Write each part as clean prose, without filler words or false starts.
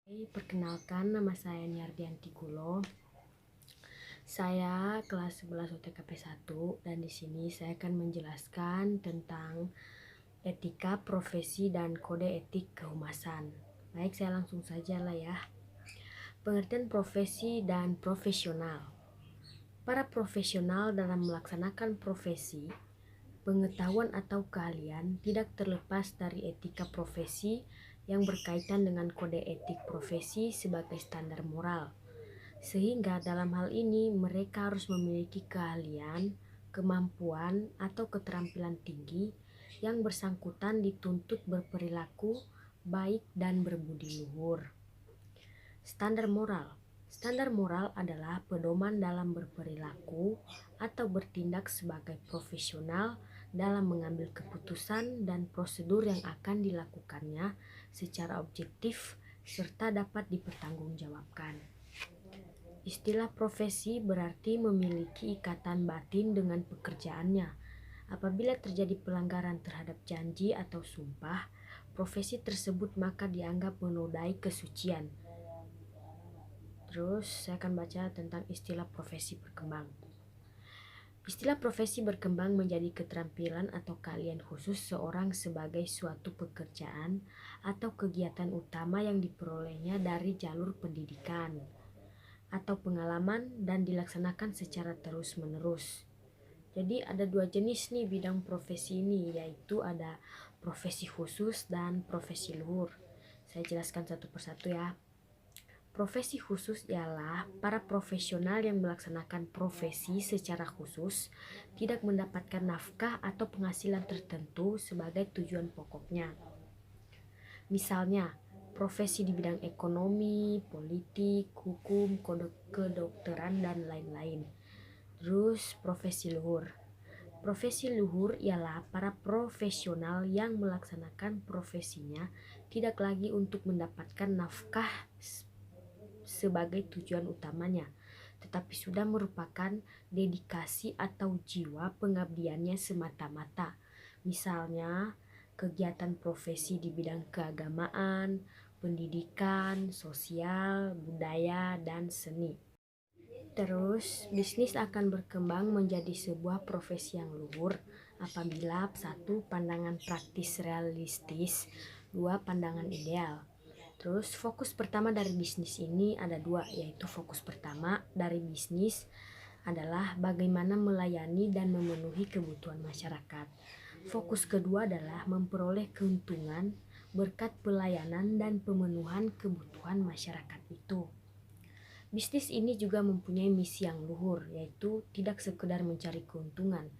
Perkenalkan, nama saya Niardianti Kulo. Saya kelas 11 UTKP 1 dan di sini saya akan menjelaskan tentang etika, profesi, dan kode etik kehumasan. Baik, saya langsung saja lah ya. Pengertian profesi dan profesional. Para profesional dalam melaksanakan profesi, pengetahuan atau keahlian tidak terlepas dari etika profesi yang berkaitan dengan kode etik profesi sebagai standar moral. Sehingga dalam hal ini mereka harus memiliki keahlian, kemampuan, atau keterampilan tinggi yang bersangkutan dituntut berperilaku baik dan berbudi luhur. Standar moral. Standar moral adalah pedoman dalam berperilaku atau bertindak sebagai profesional dalam mengambil keputusan dan prosedur yang akan dilakukannya secara objektif serta dapat dipertanggungjawabkan. Istilah profesi berarti memiliki ikatan batin dengan pekerjaannya. Apabila terjadi pelanggaran terhadap janji atau sumpah, profesi tersebut maka dianggap menodai kesucian. Terus saya akan baca tentang istilah profesi berkembang. Istilah profesi berkembang menjadi keterampilan atau keahlian khusus seorang sebagai suatu pekerjaan atau kegiatan utama yang diperolehnya dari jalur pendidikan atau pengalaman dan dilaksanakan secara terus-menerus. Jadi ada dua jenis nih bidang profesi ini, yaitu ada profesi khusus dan profesi luhur. Saya jelaskan satu persatu ya. Profesi khusus ialah para profesional yang melaksanakan profesi secara khusus, tidak mendapatkan nafkah atau penghasilan tertentu sebagai tujuan pokoknya. Misalnya, profesi di bidang ekonomi, politik, hukum, kedokteran, dan lain-lain. Terus profesi luhur. Profesi luhur ialah para profesional yang melaksanakan profesinya tidak lagi untuk mendapatkan nafkah sebagai tujuan utamanya, tetapi sudah merupakan dedikasi atau jiwa pengabdiannya semata-mata. Misalnya, kegiatan profesi di bidang keagamaan, pendidikan, sosial, budaya, dan seni. Terus, bisnis akan berkembang menjadi sebuah profesi yang luhur apabila 1. Pandangan praktis realistis, 2. Pandangan ideal. Terus fokus pertama dari bisnis ini ada 2, yaitu fokus pertama dari bisnis adalah bagaimana melayani dan memenuhi kebutuhan masyarakat. Fokus kedua adalah memperoleh keuntungan berkat pelayanan dan pemenuhan kebutuhan masyarakat itu. Bisnis ini juga mempunyai misi yang luhur, yaitu tidak sekedar mencari keuntungan.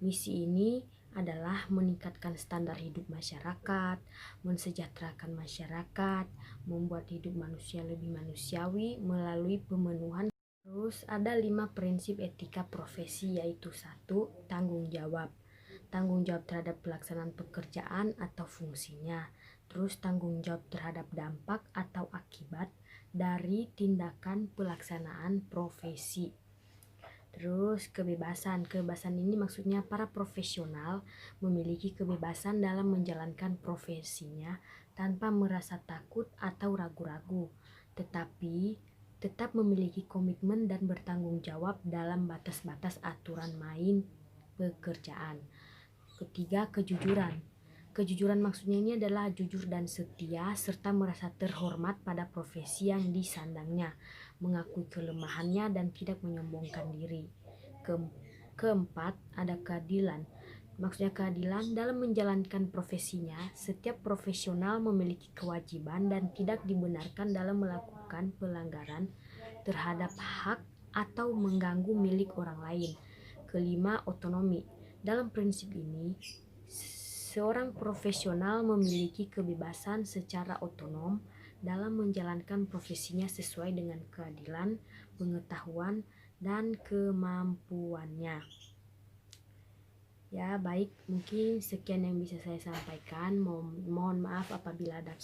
Misi ini adalah meningkatkan standar hidup masyarakat, mensejahterakan masyarakat, membuat hidup manusia lebih manusiawi melalui pemenuhan. Terus ada 5 prinsip etika profesi, yaitu 1. Tanggung jawab. Tanggung jawab terhadap pelaksanaan pekerjaan atau fungsinya. Terus tanggung jawab terhadap dampak atau akibat dari tindakan pelaksanaan profesi. Terus kebebasan. Kebebasan ini maksudnya para profesional memiliki kebebasan dalam menjalankan profesinya tanpa merasa takut atau ragu-ragu, tetapi tetap memiliki komitmen dan bertanggung jawab dalam batas-batas aturan main pekerjaan. Ketiga, kejujuran. Kejujuran maksudnya ini adalah jujur dan setia serta merasa terhormat pada profesi yang disandangnya, mengakui kelemahannya dan tidak menyombongkan diri. Keempat, ada keadilan. Maksudnya keadilan dalam menjalankan profesinya, setiap profesional memiliki kewajiban dan tidak dibenarkan dalam melakukan pelanggaran terhadap hak atau mengganggu milik orang lain. Kelima, otonomi. Dalam prinsip ini, seorang profesional memiliki kebebasan secara otonom dalam menjalankan profesinya sesuai dengan keadilan, pengetahuan, dan kemampuannya. Ya, baik, mungkin sekian yang bisa saya sampaikan. Mohon maaf apabila ada